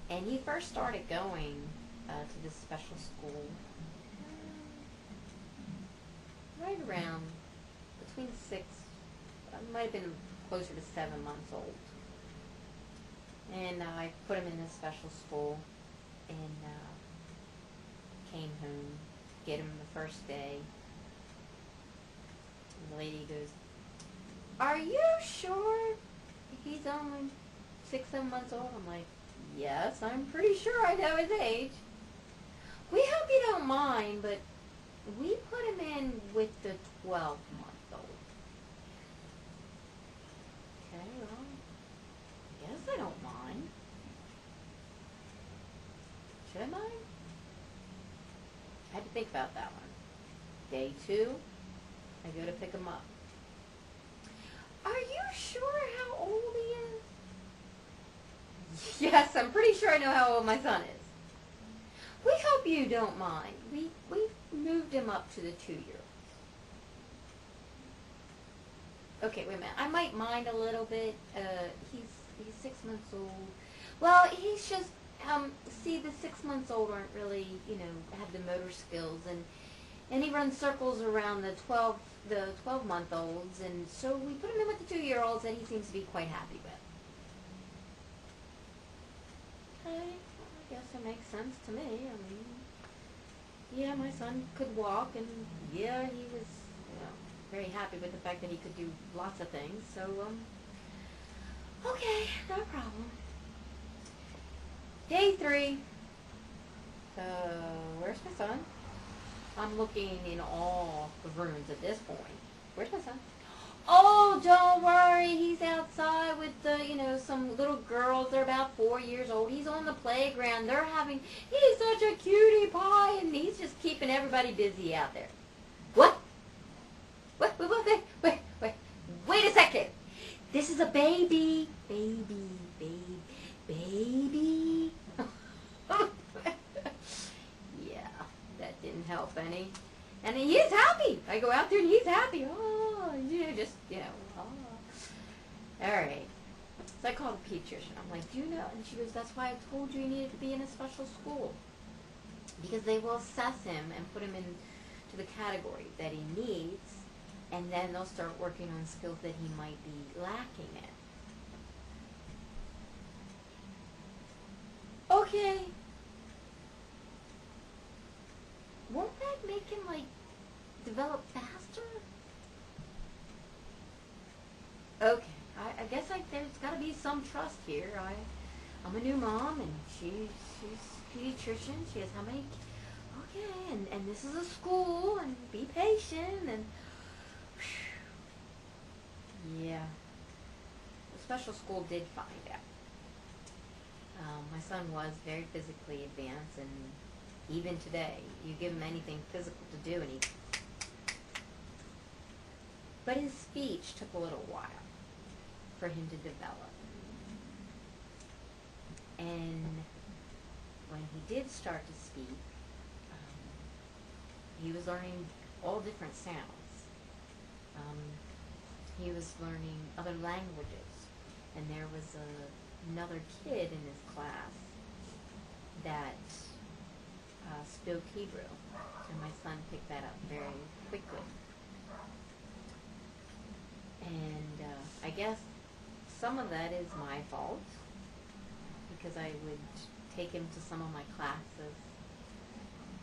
And he first started going to this special school right around between 6, might have been closer to 7 months old. And I put him in this special school and came home, get him the first day. And the lady goes, "Are you sure he's only 6, 7 months old?" I'm like, "Yes, I'm pretty sure I know his age. We hope you don't mind, but we put him in with the 12-month-old. Okay, well, I guess I don't mind. Should I mind? I had to think about that one. Day 2, I go to pick him up. "Are you sure how old he is?" "Yes, I'm pretty sure I know how old my son is. We hope you don't mind. We moved him up to the 2-year-olds. Okay, wait a minute. I might mind a little bit. He's 6 months old. Well, he's just see, the 6 months old aren't really, have the motor skills, and he runs circles around the 12-month olds, and so we put him in with the 2-year-olds, and he seems to be quite happy with." Okay, I guess it makes sense to me. I mean, yeah, my son could walk, and yeah, he was, very happy with the fact that he could do lots of things. So, okay, no problem. Day 3. Where's my son? I'm looking in all the rooms at this point. Where's my son? "Oh, don't worry. He's outside with some little girls. They're about 4 years old. He's on the playground. He's such a cutie pie, and he's just keeping everybody busy out there." What? Wait a second. This is a baby. Baby. Yeah, that didn't help any. And he is happy. I go out there and he's happy. Oh, All right. So I called the pediatrician. I'm like, "Do you know?" And she goes, "That's why I told you needed to be in a special school. Because they will assess him and put him into the category that he needs, and then they'll start working on skills that he might be lacking in." Okay. Won't that make him, develop faster? Okay. I guess there's got to be some trust here. I'm a new mom, and she's a pediatrician. She has how many? Okay, and this is a school, and be patient, and yeah. The special school did find out. My son was very physically advanced, and even today, you give him anything physical to do, and but his speech took a little while for him to develop. And when he did start to speak, he was learning all different sounds. He was learning other languages, and there was another kid in his class that spoke Hebrew, and my son picked that up very quickly. And I guess some of that is my fault, because I would take him to some of my classes.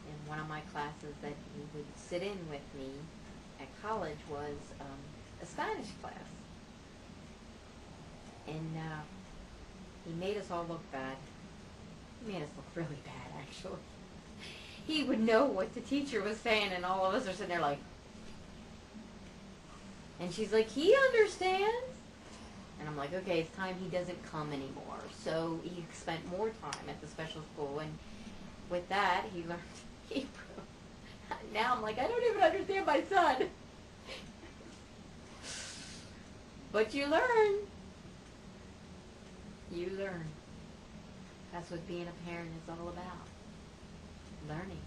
And one of my classes that he would sit in with me at college was a Spanish class. And he made us all look bad. He made us look really bad, actually. He would know what the teacher was saying, and all of us are sitting there like, and she's like, "He understands." And I'm like, okay, it's time he doesn't come anymore. So he spent more time at the special school, and with that, he learned Hebrew. Now I'm like, I don't even understand my son. But you learn. You learn. That's what being a parent is all about. Learning.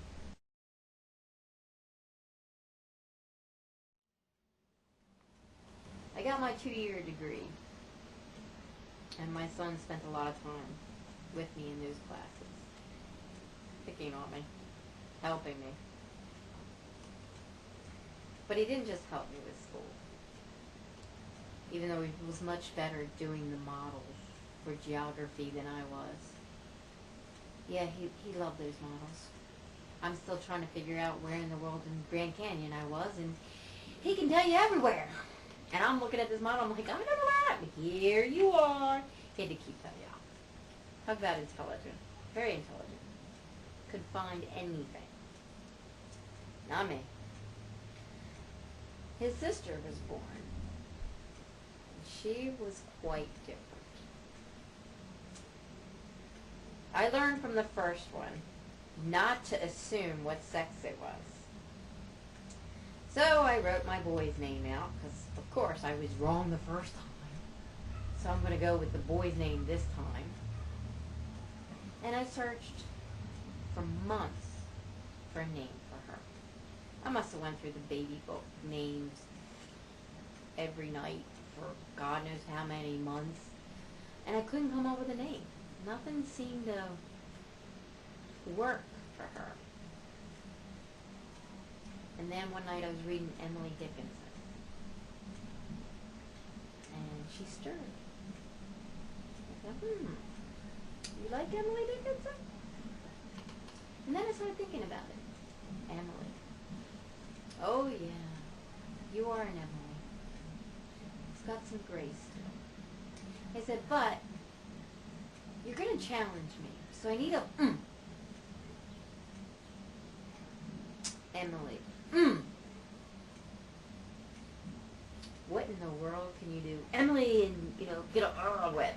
I got my 2-year degree, and my son spent a lot of time with me in those classes, picking on me, helping me. But he didn't just help me with school, even though he was much better at doing the models for geography than I was. Yeah, he loved those models. I'm still trying to figure out where in the world in Grand Canyon I was, and he can tell you everywhere. And I'm looking at this model, I'm like, I don't know that. Here you are. He had to keep telling you. Talk about intelligent. Very intelligent. Could find anything. Not me. His sister was born. She was quite different. I learned from the first one not to assume what sex it was. So I wrote my boy's name out, because of course I was wrong the first time. So I'm going to go with the boy's name this time. And I searched for months for a name for her. I must have went through the baby book names every night for God knows how many months. And I couldn't come up with a name. Nothing seemed to work for her. And then one night I was reading Emily Dickinson. And she stirred. I thought, you like Emily Dickinson? And then I started thinking about it. Emily. Oh yeah, you are an Emily. It's got some grace to it. I said, but you're going to challenge me, so I need a Emily. What in the world can you do? Emily and, get a with.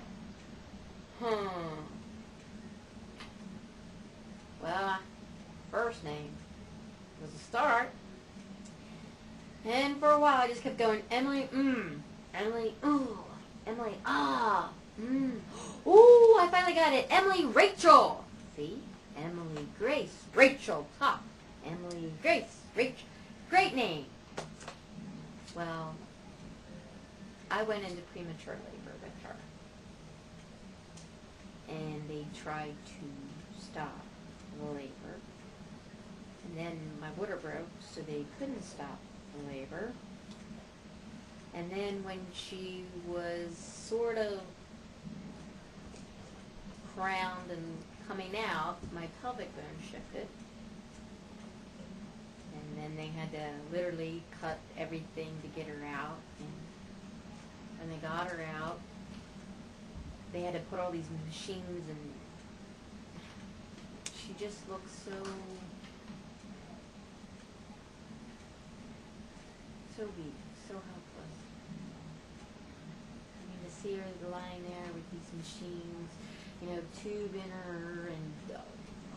Well, first name was a start. And for a while I just kept going, Emily, Emily, ooh, Emily, ooh, I finally got it. Emily Rachel. See? Emily Grace. Rachel top. Emily Grace. Rachel. Great name. Well, I went into premature labor with her. And they tried to stop the labor. And then my water broke, so they couldn't stop the labor. And then when she was sort of crowned and coming out, my pelvic bone shifted. And then they had to literally cut everything to get her out. And when they got her out, they had to put all these machines, and she just looked so weak, so helpless. I mean, to see her lying there with these machines, tube in her, and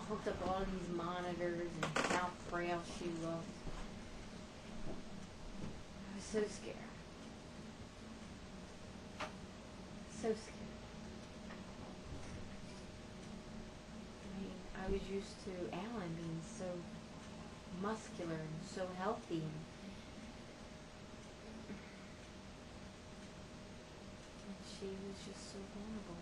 hooked up all these monitors, and how frail she looked. I was so scared. So scared. I mean, I was used to Alan being so muscular and so healthy, and she was just so vulnerable.